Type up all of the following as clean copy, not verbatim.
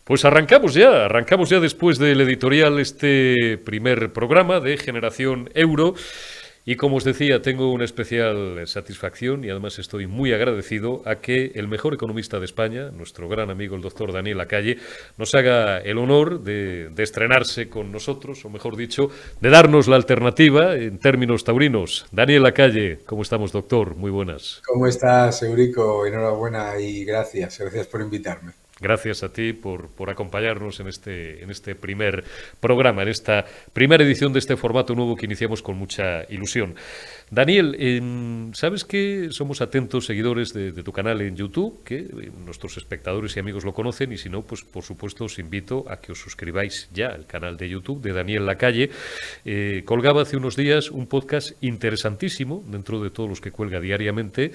Pues arrancamos ya después del editorial este primer programa de Generación Euro. Y como os decía, tengo una especial satisfacción y además estoy muy agradecido a que el mejor economista de España, nuestro gran amigo el doctor Daniel Lacalle, nos haga el honor de estrenarse con nosotros, o mejor dicho, de darnos la alternativa en términos taurinos. Daniel Lacalle, ¿cómo estamos, doctor? Muy buenas. ¿Cómo estás, Eurico? Enhorabuena y gracias. Gracias por invitarme. Gracias a ti por acompañarnos en este primer programa, en esta primera edición de este formato nuevo que iniciamos con mucha ilusión. Daniel, sabes que somos atentos seguidores de tu canal en YouTube, que nuestros espectadores y amigos lo conocen, y si no, pues por supuesto os invito a que os suscribáis ya al canal de YouTube de Daniel Lacalle. Colgaba hace unos días un podcast interesantísimo, dentro de todos los que cuelga diariamente,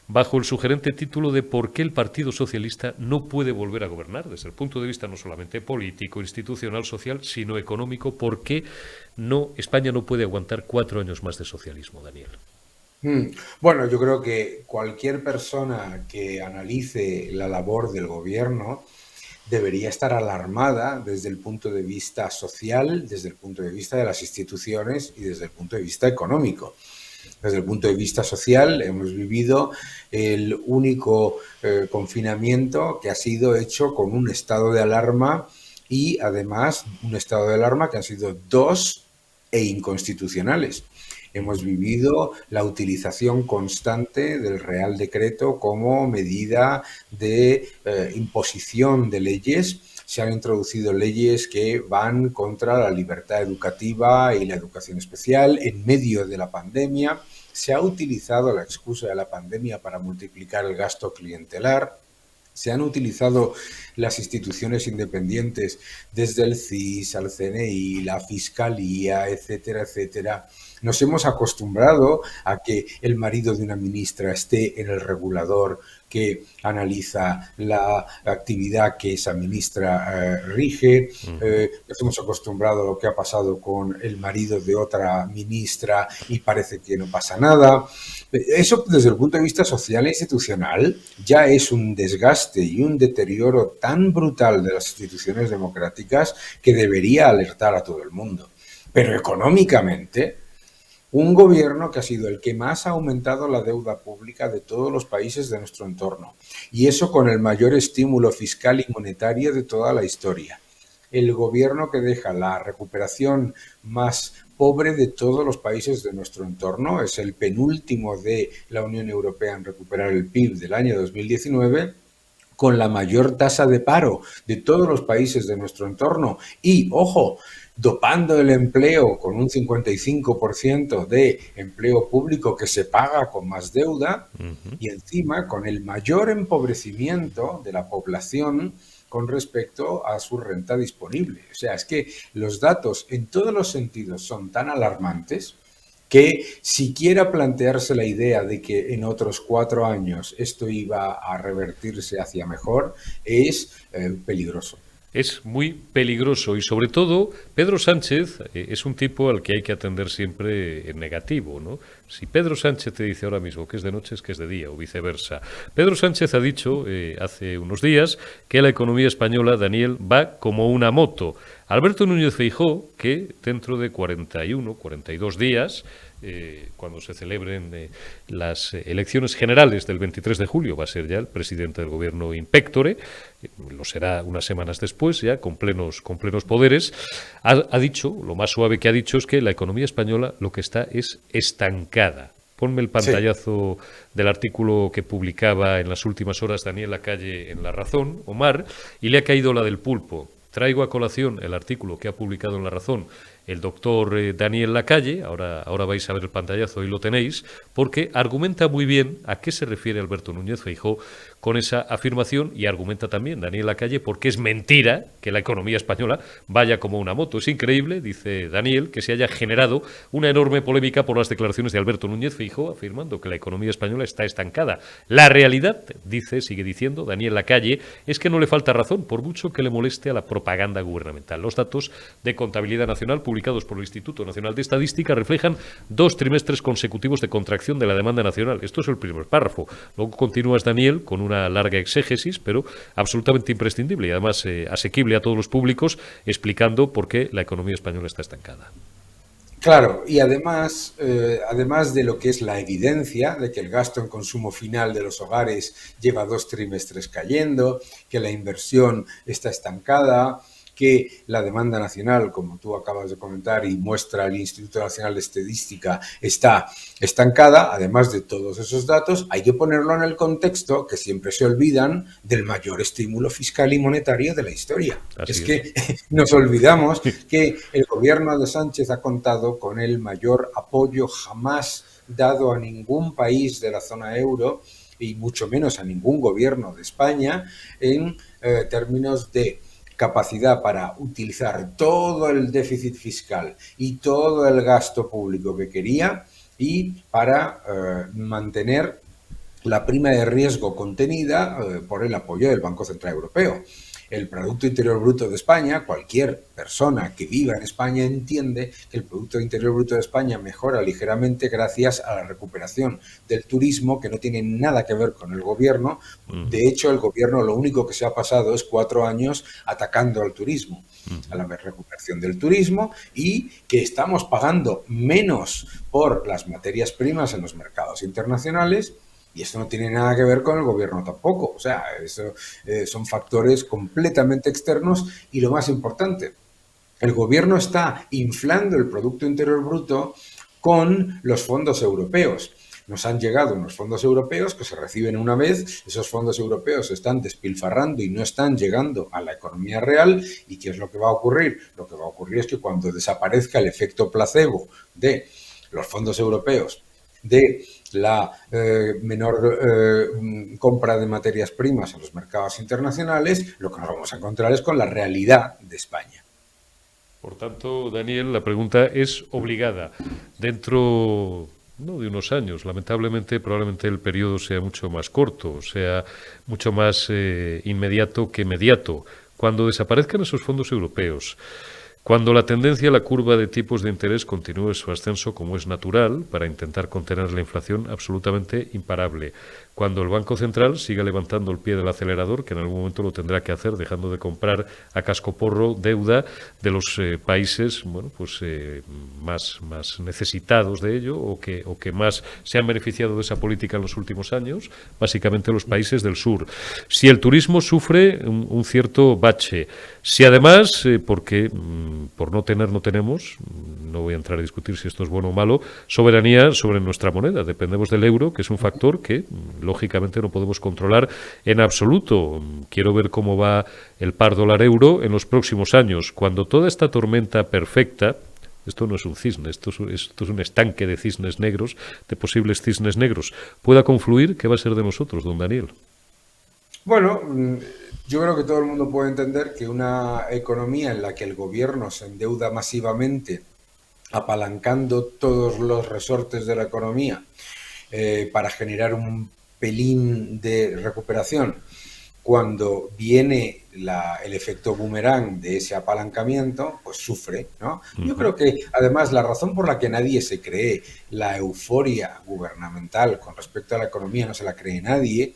bajo el sugerente título de ¿Por qué el Partido Socialista no puede volver a gobernar? Desde el punto de vista no solamente político, institucional, social, sino económico. ¿Por qué España no puede aguantar 4 años más de socialismo, Daniel? Bueno, yo creo que cualquier persona que analice la labor del gobierno debería estar alarmada desde el punto de vista social, desde el punto de vista de las instituciones y desde el punto de vista económico. Desde el punto de vista social, hemos vivido el único confinamiento que ha sido hecho con un estado de alarma y además un estado de alarma que han sido dos e inconstitucionales. Hemos vivido la utilización constante del Real Decreto como medida de imposición de leyes. Se han introducido leyes que van contra la libertad educativa y la educación especial en medio de la pandemia. Se ha utilizado la excusa de la pandemia para multiplicar el gasto clientelar. Se han utilizado las instituciones independientes, desde el CIS al CNI, la Fiscalía, etcétera, etcétera. Nos hemos acostumbrado a que el marido de una ministra esté en el regulador que analiza la actividad que esa ministra rige. Nos hemos acostumbrado a lo que ha pasado con el marido de otra ministra y parece que no pasa nada. Eso, desde el punto de vista social e institucional, ya es un desgaste y un deterioro tan brutal de las instituciones democráticas que debería alertar a todo el mundo. Pero económicamente, un gobierno que ha sido el que más ha aumentado la deuda pública de todos los países de nuestro entorno, y eso con el mayor estímulo fiscal y monetario de toda la historia. El gobierno que deja la recuperación más pobre de todos los países de nuestro entorno, es el penúltimo de la Unión Europea en recuperar el PIB del año 2019, con la mayor tasa de paro de todos los países de nuestro entorno y, ojo, dopando el empleo con un 55% de empleo público que se paga con más deuda y encima con el mayor empobrecimiento de la población con respecto a su renta disponible. O sea, es que los datos en todos los sentidos son tan alarmantes que siquiera plantearse la idea de que en otros 4 años esto iba a revertirse hacia mejor es peligroso. Es muy peligroso y sobre todo Pedro Sánchez es un tipo al que hay que atender siempre en negativo, ¿no? Si Pedro Sánchez te dice ahora mismo que es de noche es que es de día o viceversa. Pedro Sánchez ha dicho hace unos días que la economía española, Daniel, va como una moto. Alberto Núñez Feijóo, que dentro de 41, 42 días, cuando se celebren las elecciones generales del 23 de julio, va a ser ya el presidente del gobierno in pectore, lo será unas semanas después, ya con plenos poderes, ha dicho, lo más suave que ha dicho es que la economía española lo que está es estancada. Ponme el Sí. pantallazo del artículo que publicaba en las últimas horas Daniel Lacalle en La Razón, Omar, y le ha caído la del pulpo. Traigo a colación el artículo que ha publicado en La Razón el doctor Daniel Lacalle, ahora vais a ver el pantallazo y lo tenéis, porque argumenta muy bien a qué se refiere Alberto Núñez Feijóo con esa afirmación y argumenta también Daniel Lacalle porque es mentira que la economía española vaya como una moto. Es increíble, dice Daniel, que se haya generado una enorme polémica por las declaraciones de Alberto Núñez Feijóo afirmando que la economía española está estancada. La realidad, sigue diciendo Daniel Lacalle, es que no le falta razón, por mucho que le moleste a la propaganda gubernamental. Los datos de Contabilidad Nacional publicados publicados por el Instituto Nacional de Estadística reflejan 2 trimestres consecutivos de contracción de la demanda nacional. Esto es el primer párrafo. Luego continúas, Daniel, con una larga exégesis, pero absolutamente imprescindible y además asequible a todos los públicos, explicando por qué la economía española está estancada. Claro, y además, además de lo que es la evidencia de que el gasto en consumo final de los hogares lleva 2 trimestres cayendo, que la inversión está estancada, que la demanda nacional, como tú acabas de comentar y muestra el Instituto Nacional de Estadística, está estancada. Además de todos esos datos, hay que ponerlo en el contexto, que siempre se olvidan, del mayor estímulo fiscal y monetario de la historia. Es que nos olvidamos que el gobierno de Sánchez ha contado con el mayor apoyo jamás dado a ningún país de la zona euro y mucho menos a ningún gobierno de España en términos de capacidad para utilizar todo el déficit fiscal y todo el gasto público que quería y para mantener la prima de riesgo contenida por el apoyo del Banco Central Europeo. El Producto Interior Bruto de España, cualquier persona que viva en España entiende que el Producto Interior Bruto de España mejora ligeramente gracias a la recuperación del turismo, que no tiene nada que ver con el gobierno. De hecho, el gobierno lo único que se ha pasado es 4 años atacando al turismo, a la recuperación del turismo, y que estamos pagando menos por las materias primas en los mercados internacionales. Y esto no tiene nada que ver con el gobierno tampoco. O sea, eso, son factores completamente externos y lo más importante, el gobierno está inflando el Producto Interior Bruto con los fondos europeos. Nos han llegado unos fondos europeos que se reciben una vez, esos fondos europeos se están despilfarrando y no están llegando a la economía real. ¿Y qué es lo que va a ocurrir? Lo que va a ocurrir es que cuando desaparezca el efecto placebo de los fondos europeos, de la menor compra de materias primas en los mercados internacionales, lo que nos vamos a encontrar es con la realidad de España. Por tanto, Daniel, la pregunta es obligada. Dentro, no de unos años, lamentablemente, probablemente el periodo sea mucho más corto, sea mucho más inmediato que mediato. Cuando desaparezcan esos fondos europeos, cuando la tendencia a la curva de tipos de interés continúe su ascenso como es natural para intentar contener la inflación absolutamente imparable, cuando el Banco Central siga levantando el pie del acelerador, que en algún momento lo tendrá que hacer dejando de comprar a cascoporro deuda de los países más necesitados de ello o que más se han beneficiado de esa política en los últimos años, básicamente los países del sur. Si el turismo sufre un cierto bache, si además, porque por no tener no tenemos, no voy a entrar a discutir si esto es bueno o malo, soberanía sobre nuestra moneda, dependemos del euro, que es un factor que lógicamente no podemos controlar en absoluto. Quiero ver cómo va el par dólar-euro en los próximos años. Cuando toda esta tormenta perfecta, esto no es un cisne, esto es un estanque de cisnes negros, de posibles cisnes negros, pueda confluir, ¿qué va a ser de nosotros, don Daniel? Bueno, yo creo que todo el mundo puede entender que una economía en la que el gobierno se endeuda masivamente, apalancando todos los resortes de la economía para generar un pelín de recuperación, cuando viene el efecto boomerang de ese apalancamiento, pues sufre, ¿no? Yo creo que, además, la razón por la que nadie se cree la euforia gubernamental con respecto a la economía, no se la cree nadie,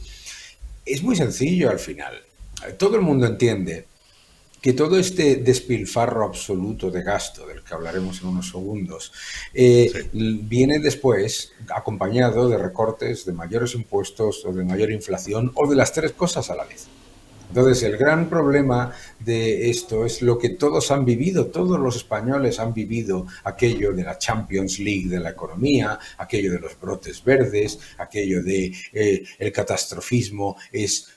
es muy sencillo al final. Todo el mundo entiende que todo este despilfarro absoluto de gasto, del que hablaremos en unos segundos, viene después acompañado de recortes, de mayores impuestos o de mayor inflación o de las 3 cosas a la vez. Entonces, el gran problema de esto es lo que todos han vivido, todos los españoles han vivido aquello de la Champions League de la economía, aquello de los brotes verdes, aquello de el catastrofismo es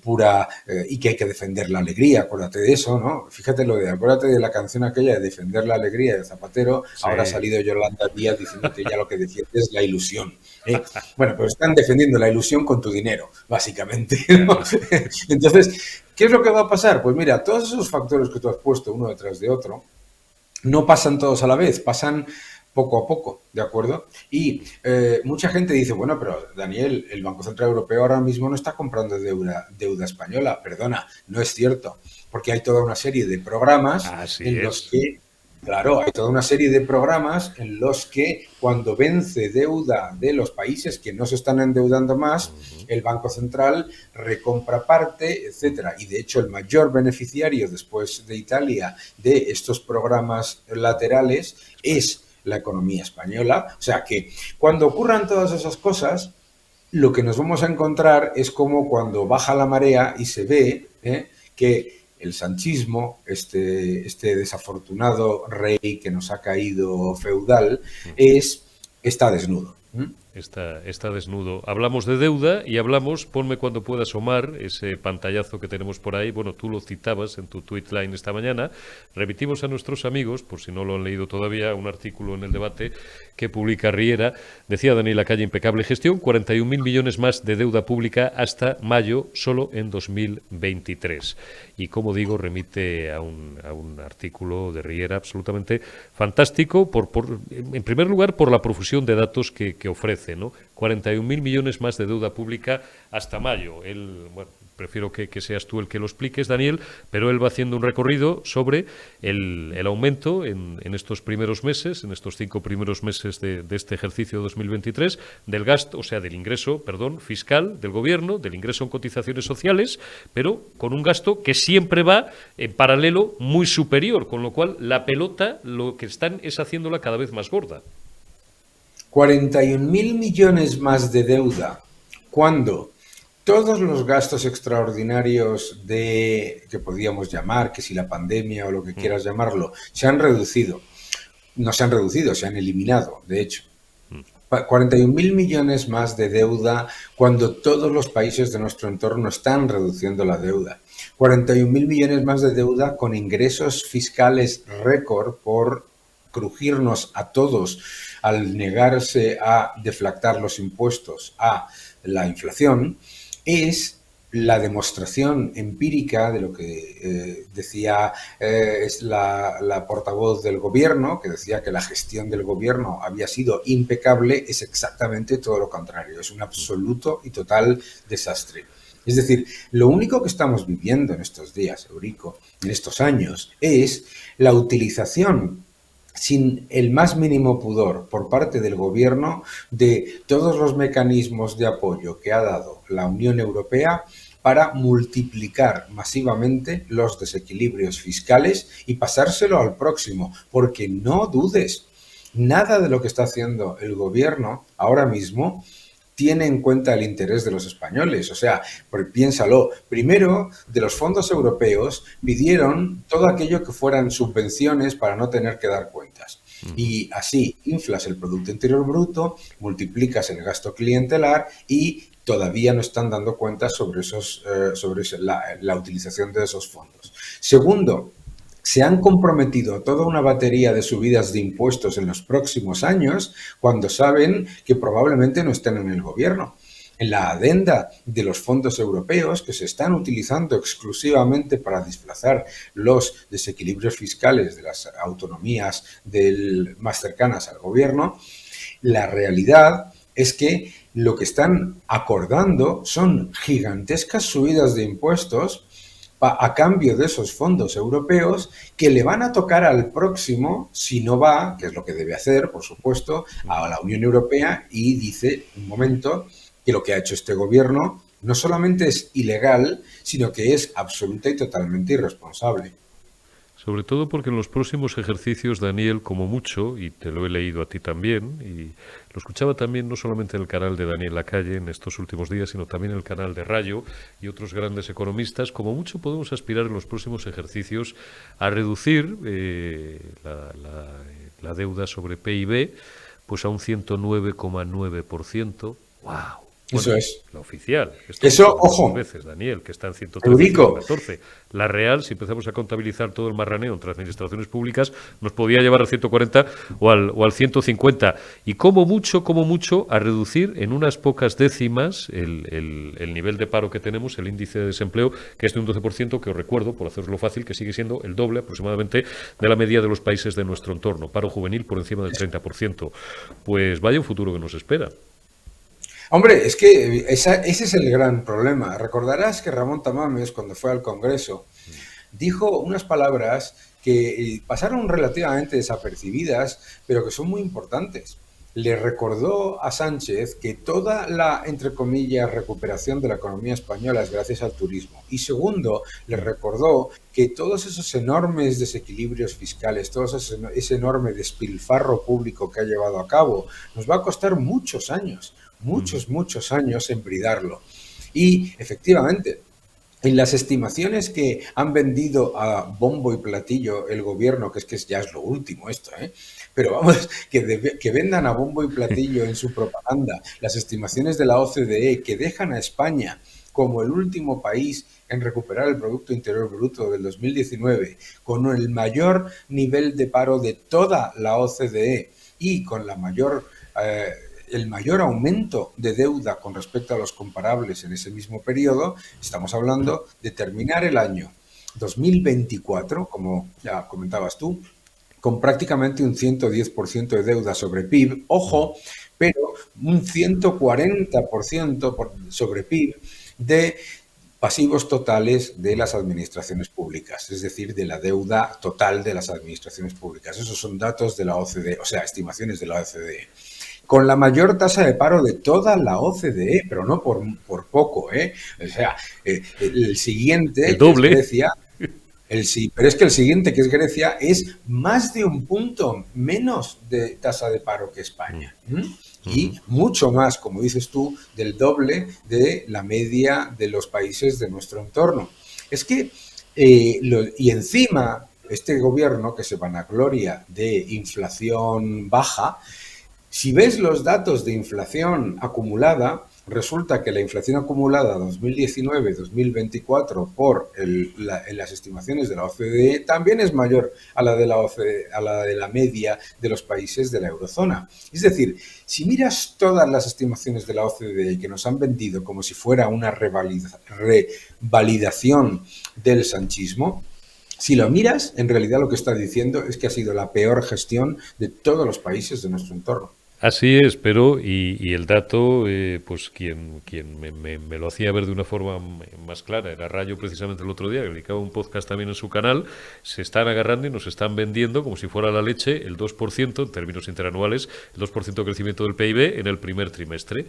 pura y que hay que defender la alegría, acuérdate de eso, ¿no? Fíjate acuérdate de la canción aquella de defender la alegría de Zapatero, sí. Ahora ha salido Yolanda Díaz diciendo que ya lo que defiende es la ilusión. Bueno, pues están defendiendo la ilusión con tu dinero, básicamente, ¿no? Entonces, ¿qué es lo que va a pasar? Pues mira, todos esos factores que tú has puesto uno detrás de otro, no pasan todos a la vez, pasan poco a poco, ¿de acuerdo? Y mucha gente dice, bueno, pero Daniel, el Banco Central Europeo ahora mismo no está comprando deuda española. Perdona, no es cierto, porque hay toda una serie de programas en los que Claro, hay toda una serie de programas en los que cuando vence deuda de los países que no se están endeudando más, el Banco Central recompra parte, etcétera. Y de hecho el mayor beneficiario después de Italia de estos programas laterales es la economía española. O sea que cuando ocurran todas esas cosas, lo que nos vamos a encontrar es como cuando baja la marea y se ve que el sanchismo, este desafortunado rey que nos ha caído feudal, está desnudo. Está desnudo. Hablamos de deuda y hablamos, ponme cuando pueda asomar ese pantallazo que tenemos por ahí. Bueno, tú lo citabas en tu tweet line esta mañana. Remitimos a nuestros amigos, por si no lo han leído todavía, un artículo en El Debate que publica Riera. Decía Daniel Lacalle, impecable gestión, 41.000 millones más de deuda pública hasta mayo, solo en 2023. Y como digo, remite a un artículo de Riera absolutamente fantástico, en primer lugar, por la profusión de datos que ofrece, ¿no? 41.000 millones más de deuda pública hasta mayo. Bueno, prefiero que seas tú el que lo expliques, Daniel, pero él va haciendo un recorrido sobre el aumento en estos primeros meses, en estos 5 primeros meses de este ejercicio 2023, del gasto, o sea, del ingreso, fiscal del gobierno, del ingreso en cotizaciones sociales, pero con un gasto que siempre va en paralelo muy superior, con lo cual la pelota lo que están es haciéndola cada vez más gorda. 41.000 millones más de deuda, cuando todos los gastos extraordinarios que podíamos llamar, que si la pandemia o lo que quieras llamarlo, se han reducido. No se han reducido, se han eliminado, de hecho. 41.000 millones más de deuda cuando todos los países de nuestro entorno están reduciendo la deuda. 41.000 millones más de deuda con ingresos fiscales récord por crujirnos a todos al negarse a deflactar los impuestos a la inflación, es la demostración empírica de lo que decía es la portavoz del gobierno, que decía que la gestión del gobierno había sido impecable. Es exactamente todo lo contrario, es un absoluto y total desastre. Es decir, lo único que estamos viviendo en estos días, Eurico, en estos años, es la utilización sin el más mínimo pudor por parte del gobierno de todos los mecanismos de apoyo que ha dado la Unión Europea para multiplicar masivamente los desequilibrios fiscales y pasárselo al próximo, porque no dudes, nada de lo que está haciendo el gobierno ahora mismo tiene en cuenta el interés de los españoles. O sea, piénsalo, primero de los fondos europeos pidieron todo aquello que fueran subvenciones para no tener que dar cuentas. Y así inflas el Producto Interior Bruto, multiplicas el gasto clientelar y todavía no están dando cuentas sobre la utilización de esos fondos. Segundo, se han comprometido toda una batería de subidas de impuestos en los próximos años cuando saben que probablemente no estén en el gobierno. En la adenda de los fondos europeos que se están utilizando exclusivamente para desplazar los desequilibrios fiscales de las autonomías más cercanas al gobierno, la realidad es que lo que están acordando son gigantescas subidas de impuestos a cambio de esos fondos europeos que le van a tocar al próximo si no va, que es lo que debe hacer, por supuesto, a la Unión Europea y dice, un momento, que lo que ha hecho este gobierno no solamente es ilegal, sino que es absoluta y totalmente irresponsable. Sobre todo porque en los próximos ejercicios, Daniel, como mucho, y te lo he leído a ti también, y lo escuchaba también no solamente en el canal de Daniel Lacalle en estos últimos días, sino también en el canal de Rayo y otros grandes economistas, como mucho podemos aspirar en los próximos ejercicios a reducir la deuda sobre PIB pues a un 109,9%. ¡Wow! Bueno, eso es. La oficial. Eso, ojo. Veces, Daniel, que está en 113,14. La real, si empezamos a contabilizar todo el marraneo entre administraciones públicas, nos podía llevar al 140 o al 150. Y como mucho, a reducir en unas pocas décimas el nivel de paro que tenemos, el índice de desempleo, que es de un 12%, que os recuerdo, por hacerlo fácil, que sigue siendo el doble aproximadamente de la media de los países de nuestro entorno. Paro juvenil por encima del 30%. Pues vaya un futuro que nos espera. Hombre, es que ese es el gran problema. Recordarás que Ramón Tamames, cuando fue al Congreso, dijo unas palabras que pasaron relativamente desapercibidas, pero que son muy importantes. Le recordó a Sánchez que toda la, entre comillas, recuperación de la economía española es gracias al turismo. Y segundo, le recordó que todos esos enormes desequilibrios fiscales, todo ese enorme despilfarro público que ha llevado a cabo, nos va a costar muchos años, muchos años en bridarlo. Y efectivamente, en las estimaciones que han vendido a bombo y platillo el gobierno, que ya es lo último esto, pero vamos, que vendan a bombo y platillo en su propaganda las estimaciones de la OCDE que dejan a España como el último país en recuperar el Producto Interior Bruto del 2019, con el mayor nivel de paro de toda la OCDE y con el mayor aumento de deuda con respecto a los comparables en ese mismo periodo, estamos hablando de terminar el año 2024, como ya comentabas tú, con prácticamente un 110% de deuda sobre PIB, ojo, pero un 140% sobre PIB de pasivos totales de las administraciones públicas, es decir, de la deuda total de las administraciones públicas. Esos son datos de la OCDE, o sea, estimaciones de la OCDE. Con la mayor tasa de paro de toda la OCDE, pero no por poco, ¿eh? O sea, el siguiente, el doble. Que es Grecia, pero es que el siguiente, que es Grecia, es más de un punto menos de tasa de paro que España. Y mucho más, como dices tú, del doble de la media de los países de nuestro entorno. Es que, y encima, este gobierno que se vanagloria de inflación baja, si ves los datos de inflación acumulada, resulta que la inflación acumulada 2019-2024 en las estimaciones de la OCDE también es mayor a la de la media de los países de la eurozona. Es decir, si miras todas las estimaciones de la OCDE que nos han vendido como si fuera una revalidación del sanchismo, si lo miras, en realidad lo que está diciendo es que ha sido la peor gestión de todos los países de nuestro entorno. Así es, pero y el dato, pues quien me lo hacía ver de una forma más clara era Rayo, precisamente el otro día, que dedicaba un podcast también en su canal. Se están agarrando y nos están vendiendo como si fuera la leche el 2% en términos interanuales, el 2% de crecimiento del PIB en el primer trimestre.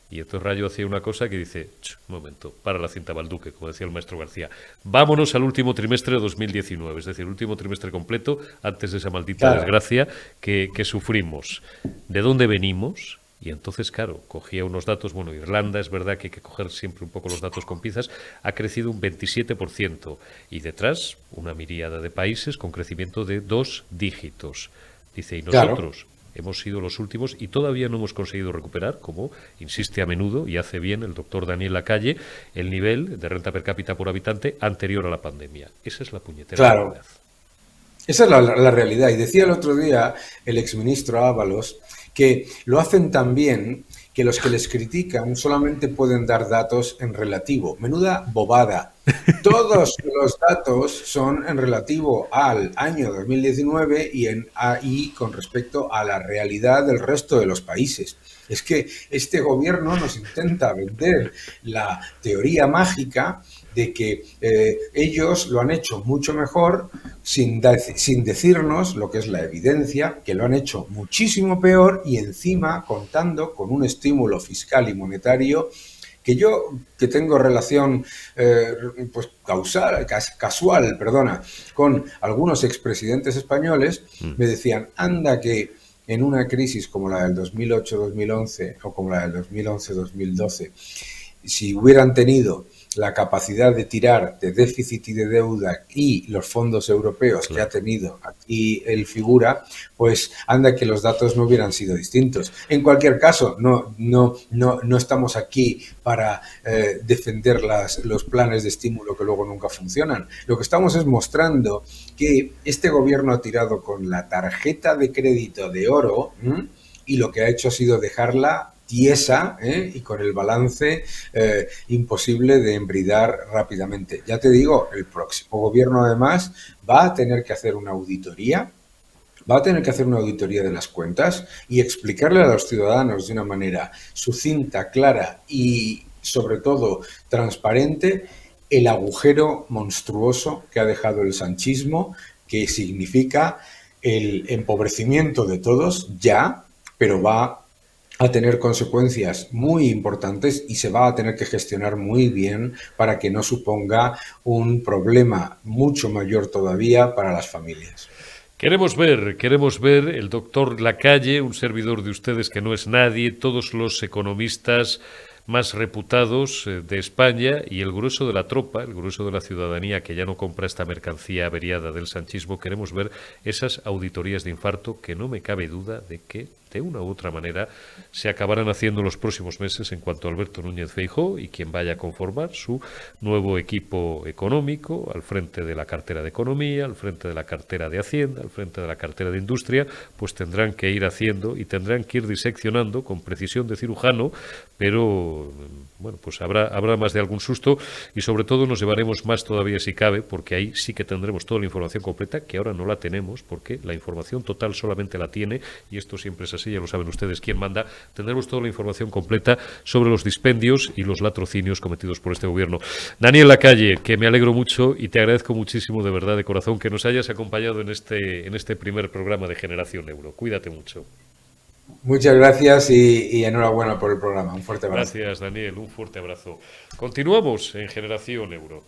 Y entonces Rayo hacía una cosa que dice, un momento, para la cinta Balduque, como decía el maestro García. Vámonos al último trimestre de 2019, es decir, el último trimestre completo antes de esa maldita desgracia que sufrimos. ¿De dónde venimos? Y entonces, claro, cogía unos datos, bueno, Irlanda, es verdad que hay que coger siempre un poco los datos con pinzas, ha crecido un 27%, y detrás una miríada de países con crecimiento de 2 dígitos. Dice, y nosotros... hemos sido los últimos y todavía no hemos conseguido recuperar, como insiste a menudo y hace bien el doctor Daniel Lacalle, el nivel de renta per cápita por habitante anterior a la pandemia. Esa es la puñetera realidad. Esa es la realidad. Y decía el otro día el exministro Ábalos que lo hacen tan bien que los que les critican solamente pueden dar datos en relativo. Menuda bobada. Todos los datos son en relativo al año 2019 y con respecto a la realidad del resto de los países. Es que este gobierno nos intenta vender la teoría mágica de que ellos lo han hecho mucho mejor sin decirnos lo que es la evidencia, que lo han hecho muchísimo peor y encima contando con un estímulo fiscal y monetario que yo, que tengo relación pues casual, con algunos expresidentes españoles, me decían, anda que en una crisis como la del 2008-2011 o como la del 2011-2012, si hubieran tenido la capacidad de tirar de déficit y de deuda y los fondos europeos que ha tenido aquí el figura, pues anda que los datos no hubieran sido distintos. En cualquier caso, no estamos aquí para defender los planes de estímulo que luego nunca funcionan. Lo que estamos es mostrando que este gobierno ha tirado con la tarjeta de crédito de oro y lo que ha hecho ha sido dejarla tiesa y con el balance imposible de embridar rápidamente. Ya te digo, el próximo gobierno además va a tener que hacer una auditoría, de las cuentas y explicarle a los ciudadanos de una manera sucinta, clara y sobre todo transparente el agujero monstruoso que ha dejado el sanchismo, que significa el empobrecimiento de todos ya, pero va a tener consecuencias muy importantes y se va a tener que gestionar muy bien para que no suponga un problema mucho mayor todavía para las familias. Queremos ver el doctor Lacalle, un servidor de ustedes que no es nadie, todos los economistas más reputados de España y el grueso de la tropa, el grueso de la ciudadanía que ya no compra esta mercancía averiada del sanchismo, queremos ver esas auditorías de infarto que no me cabe duda de que de una u otra manera se acabarán haciendo en los próximos meses en cuanto a Alberto Núñez Feijóo y quien vaya a conformar su nuevo equipo económico al frente de la cartera de Economía, al frente de la cartera de Hacienda, al frente de la cartera de Industria, pues tendrán que ir haciendo y tendrán que ir diseccionando con precisión de cirujano, pero bueno, pues habrá más de algún susto y sobre todo nos llevaremos más todavía si cabe, porque ahí sí que tendremos toda la información completa, que ahora no la tenemos, porque la información total solamente la tiene, y esto siempre es así, ya lo saben ustedes quién manda, tendremos toda la información completa sobre los dispendios y los latrocinios cometidos por este gobierno. Daniel Lacalle, que me alegro mucho y te agradezco muchísimo de verdad, de corazón, que nos hayas acompañado en este primer programa de Generación Euro. Cuídate mucho. Muchas gracias y enhorabuena por el programa. Un fuerte abrazo. Gracias, Daniel. Un fuerte abrazo. Continuamos en Generación Euro.